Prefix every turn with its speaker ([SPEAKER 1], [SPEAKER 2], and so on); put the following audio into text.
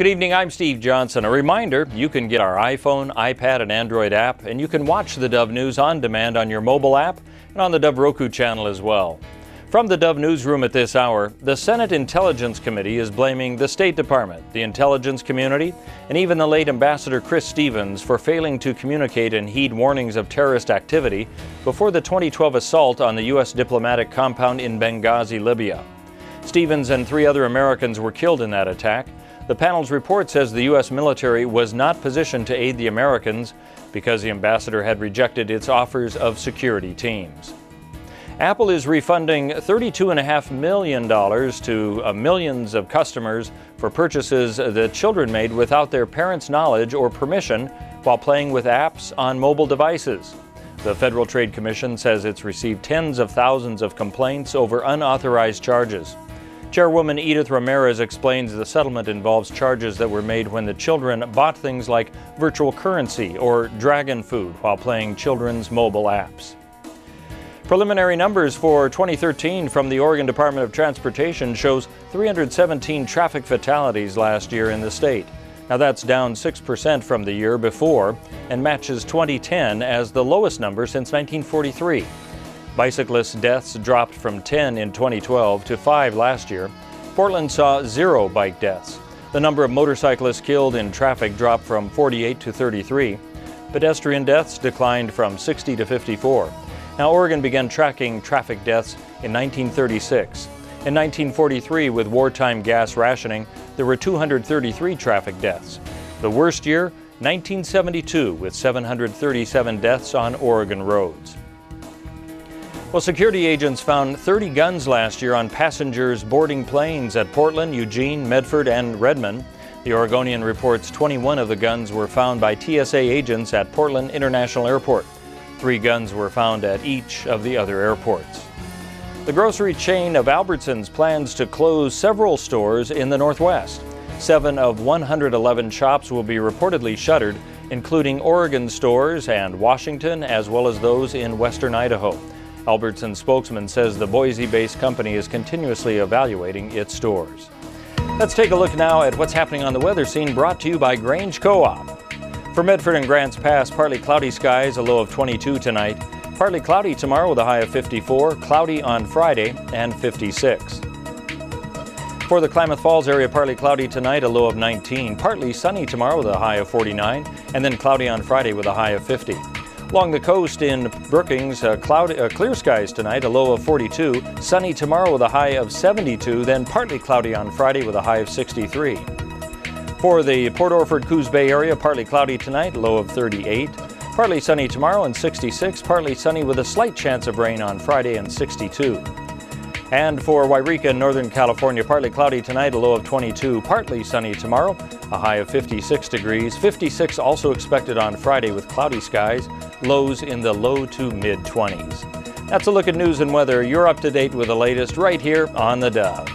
[SPEAKER 1] Good evening, I'm Steve Johnson. A reminder, you can get our iPhone, iPad, and Android app, and you can watch the Dove News on demand on your mobile app and on the Dove Roku channel as well. From the Dove Newsroom at this hour, the Senate Intelligence Committee is blaming the State Department, the intelligence community, and even the late Ambassador Chris Stevens for failing to communicate and heed warnings of terrorist activity before the 2012 assault on the U.S. diplomatic compound in Benghazi, Libya. Stevens and 3 other Americans were killed in that attack. The panel's report says the U.S. military was not positioned to aid the Americans because the ambassador had rejected its offers of security teams. Apple is refunding $32.5 million to millions of customers for purchases that children made without their parents' knowledge or permission while playing with apps on mobile devices. The Federal Trade Commission says it's received tens of thousands of complaints over unauthorized charges. Chairwoman Edith Ramirez explains the settlement involves charges that were made when the children bought things like virtual currency or dragon food while playing children's mobile apps. Preliminary numbers for 2013 from the Oregon Department of Transportation shows 317 traffic fatalities last year in the state. Now that's down 6% from the year before and matches 2010 as the lowest number since 1943. Bicyclist deaths dropped from 10 in 2012 to 5 last year. Portland saw 0 bike deaths. The number of motorcyclists killed in traffic dropped from 48 to 33. Pedestrian deaths declined from 60 to 54. Now, Oregon began tracking traffic deaths in 1936. In 1943, with wartime gas rationing, there were 233 traffic deaths. The worst year, 1972, with 737 deaths on Oregon roads. Well, security agents found 30 guns last year on passengers boarding planes at Portland, Eugene, Medford, and Redmond. The Oregonian reports 21 of the guns were found by TSA agents at Portland International Airport. 3 guns were found at each of the other airports. The grocery chain of Albertsons plans to close several stores in the Northwest. 7 of 111 shops will be reportedly shuttered, including Oregon stores and Washington, as well as those in western Idaho. Albertson spokesman says the Boise-based company is continuously evaluating its stores. Let's take a look now at what's happening on the weather scene, brought to you by Grange Co-op. For Medford and Grants Pass, partly cloudy skies, a low of 22 tonight. Partly cloudy tomorrow with a high of 54, cloudy on Friday and 56. For the Klamath Falls area, partly cloudy tonight, a low of 19. Partly sunny tomorrow with a high of 49, and then cloudy on Friday with a high of 50. Along the coast in Brookings, clear skies tonight, a low of 42. Sunny tomorrow with a high of 72, then partly cloudy on Friday with a high of 63. For the Port Orford Coos Bay area, partly cloudy tonight, low of 38. Partly sunny tomorrow and 66. Partly sunny with a slight chance of rain on Friday and 62. And for Wairika, Northern California, partly cloudy tonight, a low of 22. Partly sunny tomorrow, a high of 56 degrees. 56 also expected on Friday with cloudy skies, lows in the low to mid-20s. That's a look at news and weather. You're up to date with the latest right here on the Dove.